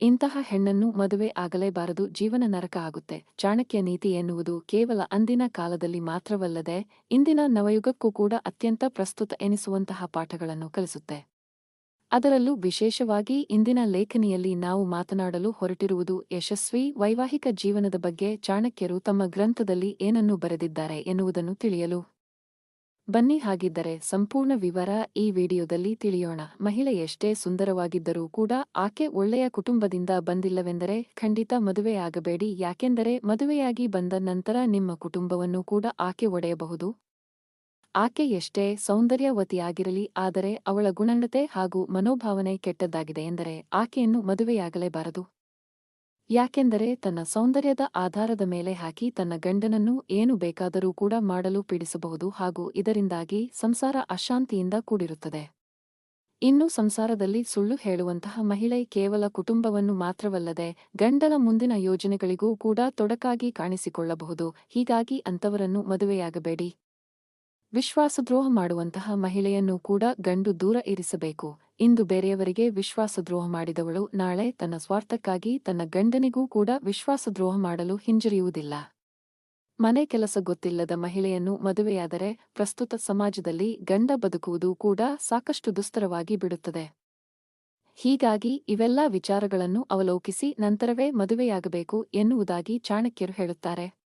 ಇಂತಹ ಹೆಣ್ಣನ್ನು ಮದುವೆ ಆಗಲೇಬಾರದು, ಜೀವನ ನರಕ ಆಗುತ್ತೆ. ಚಾಣಕ್ಯ ನೀತಿ ಎನ್ನುವುದು ಕೇವಲ ಅಂದಿನ ಕಾಲದಲ್ಲಿ ಮಾತ್ರವಲ್ಲದೆ ಇಂದಿನ ನವಯುಗಕ್ಕೂ ಕೂಡ ಅತ್ಯಂತ ಪ್ರಸ್ತುತ ಎನಿಸುವಂತಹ ಪಾಠಗಳನ್ನು ಕಲಿಸುತ್ತೆ. ಅದರಲ್ಲೂ ವಿಶೇಷವಾಗಿ ಇಂದಿನ ಲೇಖನಿಯಲ್ಲಿ ನಾವು ಮಾತನಾಡಲು ಹೊರಟಿರುವುದು ಯಶಸ್ವಿ ವೈವಾಹಿಕ ಜೀವನದ ಬಗ್ಗೆ. ಚಾಣಕ್ಯರು ತಮ್ಮ ಗ್ರಂಥದಲ್ಲಿ ಏನನ್ನು ಬರೆದಿದ್ದಾರೆ ಎನ್ನುವುದನ್ನು ತಿಳಿಯಲು ಬನ್ನಿ. ಹಾಗಿದ್ದರೆ ಸಂಪೂರ್ಣ ವಿವರ ಈ ವಿಡಿಯೋದಲ್ಲಿ ತಿಳಿಯೋಣ. ಮಹಿಳೆ ಎಷ್ಟೇ ಸುಂದರವಾಗಿದ್ದರೂ ಕೂಡ ಆಕೆ ಒಳ್ಳೆಯ ಕುಟುಂಬದಿಂದ ಬಂದಿಲ್ಲವೆಂದರೆ ಖಂಡಿತ ಮದುವೆಯಾಗಬೇಡಿ. ಯಾಕೆಂದರೆ ಮದುವೆಯಾಗಿ ಬಂದ ನಂತರ ನಿಮ್ಮ ಕುಟುಂಬವನ್ನು ಕೂಡ ಆಕೆ ಒಡೆಯಬಹುದು. ಆಕೆ ಎಷ್ಟೇ ಸೌಂದರ್ಯವತಿಯಾಗಿರಲಿ, ಆದರೆ ಅವಳ ಗುಣನಡತೆ ಹಾಗೂ ಮನೋಭಾವನೆ ಕೆಟ್ಟದ್ದಾಗಿದೆ ಎಂದರೆ ಆಕೆಯನ್ನು ಮದುವೆಯಾಗಲೇಬಾರದು. ಯಾಕೆಂದರೆ ತನ್ನ ಸೌಂದರ್ಯದ ಆಧಾರದ ಮೇಲೆ ಹಾಕಿ ತನ್ನ ಗಂಡನನ್ನು ಏನು ಬೇಕಾದರೂ ಕೂಡ ಮಾಡಲು ಪೀಡಿಸಬಹುದು ಹಾಗೂ ಇದರಿಂದಾಗಿ ಸಂಸಾರ ಅಶಾಂತಿಯಿಂದ ಕೂಡಿರುತ್ತದೆ. ಇನ್ನು ಸಂಸಾರದಲ್ಲಿ ಸುಳ್ಳು ಹೇಳುವಂತಹ ಮಹಿಳೆ ಕೇವಲ ಕುಟುಂಬವನ್ನು ಮಾತ್ರವಲ್ಲದೆ ಗಂಡನ ಮುಂದಿನ ಯೋಜನೆಗಳಿಗೂ ಕೂಡ ತೊಡಕಾಗಿ ಕಾಣಿಸಿಕೊಳ್ಳಬಹುದು. ಹೀಗಾಗಿ ಅಂಥವರನ್ನು ಮದುವೆಯಾಗಬೇಡಿ. ವಿಶ್ವಾಸದ್ರೋಹ ಮಾಡುವಂತಹ ಮಹಿಳೆಯನ್ನು ಕೂಡ ಗಂಡು ದೂರ ಇರಿಸಬೇಕು. ಇಂದು ಬೇರೆಯವರಿಗೆ ವಿಶ್ವಾಸದ್ರೋಹ ಮಾಡಿದವಳು ನಾಳೆ ತನ್ನ ಸ್ವಾರ್ಥಕ್ಕಾಗಿ ತನ್ನ ಗಂಡನಿಗೂ ಕೂಡ ವಿಶ್ವಾಸದ್ರೋಹ ಮಾಡಲು ಹಿಂಜರಿಯುವುದಿಲ್ಲ. ಮನೆ ಕೆಲಸ ಗೊತ್ತಿಲ್ಲದ ಮಹಿಳೆಯನ್ನು ಮದುವೆಯಾದರೆ ಪ್ರಸ್ತುತ ಸಮಾಜದಲ್ಲಿ ಗಂಡ ಬದುಕುವುದು ಕೂಡ ಸಾಕಷ್ಟು ದುಸ್ತರವಾಗಿ ಬಿಡುತ್ತದೆ. ಹೀಗಾಗಿ ಇವೆಲ್ಲ ವಿಚಾರಗಳನ್ನು ಅವಲೋಕಿಸಿ ನಂತರವೇ ಮದುವೆಯಾಗಬೇಕು ಎನ್ನುವುದಾಗಿ ಚಾಣಕ್ಯರು ಹೇಳುತ್ತಾರೆ.